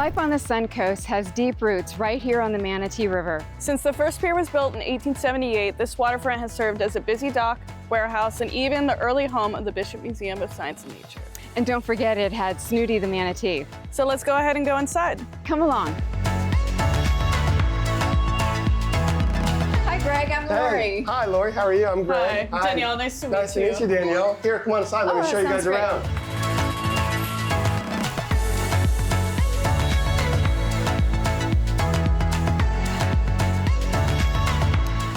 Life on the Suncoast has deep roots right here on the Manatee River. Since the first pier was built in 1878, this waterfront has served as a busy dock, warehouse, and even the early home of the Bishop Museum of Science and Nature. And don't forget, it had Snooty the manatee. So let's go ahead and go inside. Come along. Hi, Greg. I'm Lori. Hey. Hi, Lori. How are you? I'm Greg. Hi. Danielle. Nice to meet you. Nice to meet you, Danielle. Here, come on inside. Let me show you guys around.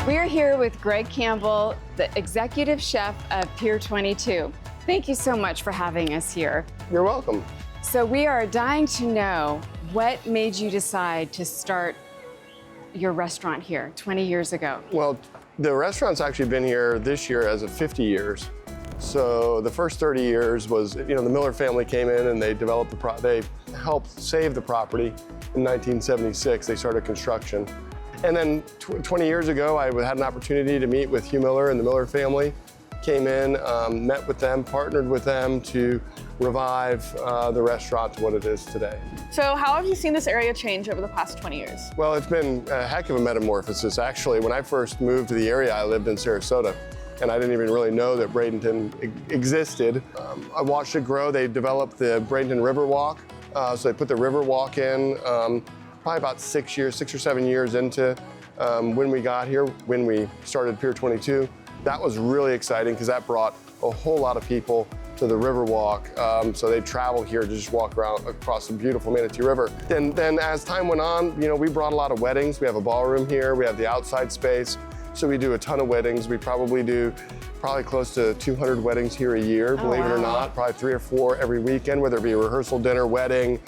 We are here with Greg Campbell, the executive chef of Pier 22. Thank you so much for having us here. You're welcome. So we are dying to know what made you decide to start your restaurant here 20 years ago. Well, the restaurant's actually been here this year as of 50 years. So the first 30 years was, the Miller family came in and they developed they helped save the property in 1976. They started construction. And then 20 years ago, I had an opportunity to meet with Hugh Miller and the Miller family. Came in, met with them, partnered with them to revive the restaurant to what it is today. So how have you seen this area change over the past 20 years? Well, it's been a heck of a metamorphosis. Actually, when I first moved to the area, I lived in Sarasota, and I didn't even really know that Bradenton existed. I watched it grow. They developed the Bradenton Riverwalk, so they put the Riverwalk in probably about 6 or 7 years into when we got here, when we started Pier 22. That was really exciting because that brought a whole lot of people to the Riverwalk. So they travel here to just walk around across the beautiful Manatee River. Then as time went on, we brought a lot of weddings. We have a ballroom here. We have the outside space. So we do a ton of weddings. We probably do close to 200 weddings here a year, believe it or not. Probably 3 or 4 every weekend, whether it be a rehearsal dinner, wedding,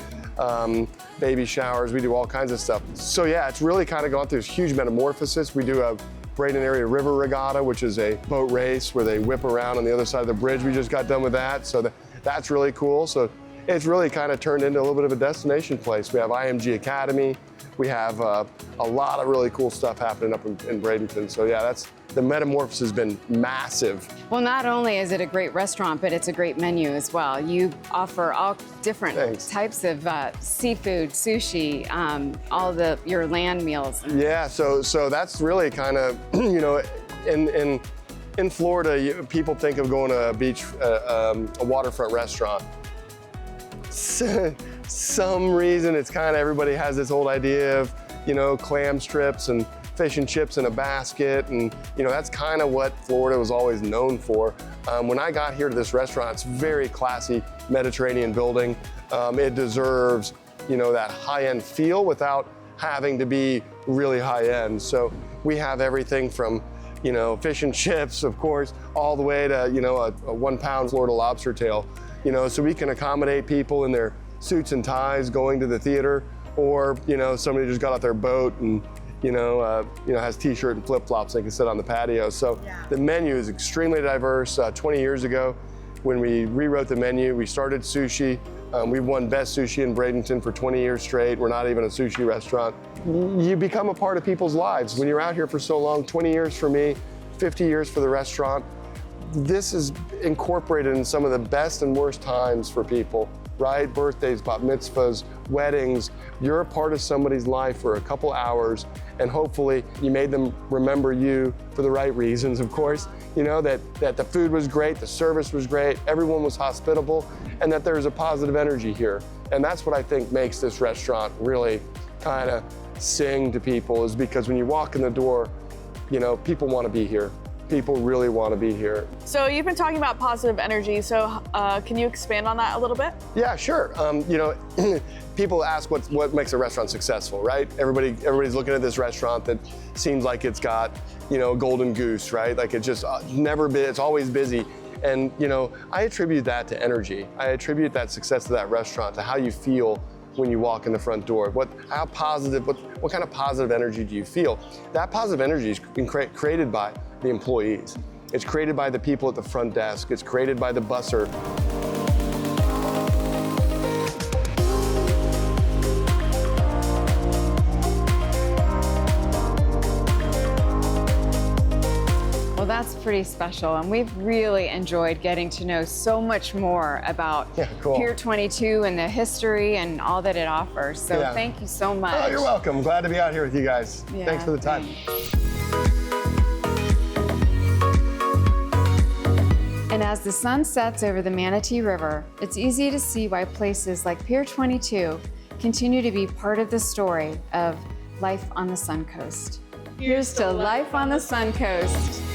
baby showers. We do all kinds of stuff. So yeah, it's really kind of gone through this huge metamorphosis. We do a Bradenton Area River Regatta, which is a boat race where they whip around on the other side of the bridge. We just got done with that, so that's really cool. So it's really kind of turned into a little bit of a destination place. We have IMG Academy. We have a lot of really cool stuff happening up in Bradenton. So yeah, the metamorphosis has been massive. Well, not only is it a great restaurant, but it's a great menu as well. You offer all different types of seafood, sushi, your land meals. Yeah, so that's really kind of, in Florida, people think of going to a beach, a waterfront restaurant. Some reason it's kind of, everybody has this old idea of, clam strips and fish and chips in a basket, and that's kind of what Florida was always known for. When I got here to this restaurant, it's very classy Mediterranean building. It deserves, that high-end feel without having to be really high-end. So we have everything from, fish and chips, of course, all the way to, a 1-pound Florida lobster tail. So we can accommodate people in their suits and ties going to the theater, or somebody just got off their boat and has t-shirt and flip-flops, they can sit on the patio. So the menu is extremely diverse. 20 years ago, when we rewrote the menu, we started sushi. We've won Best Sushi in Bradenton for 20 years straight. We're not even a sushi restaurant. You become a part of people's lives. When you're out here for so long, 20 years for me, 50 years for the restaurant, this is incorporated in some of the best and worst times for people, right? Birthdays, bat mitzvahs, weddings. You're a part of somebody's life for a couple hours, and hopefully you made them remember you for the right reasons, of course. That the food was great, the service was great, everyone was hospitable, and that there's a positive energy here. And that's what I think makes this restaurant really kind of sing to people, is because when you walk in the door, people want to be here. People really want to be here. So you've been talking about positive energy, so can you expand on that a little bit? Yeah, sure. People ask what makes a restaurant successful, right? Everybody's looking at this restaurant that seems like it's got, golden goose, right? Like it's just it's always busy. And, I attribute that to energy. I attribute that success to that restaurant, to how you feel when you walk in the front door. What kind of positive energy do you feel? That positive energy is created by the employees. It's created by the people at the front desk. It's created by the busser. Well, that's pretty special. And we've really enjoyed getting to know so much more about Pier 22 and the history and all that it offers. So thank you so much. Oh, you're welcome. Glad to be out here with you guys. Thanks for the time. And as the sun sets over the Manatee River, it's easy to see why places like Pier 22 continue to be part of the story of life on the Suncoast. Here's to life on the Suncoast.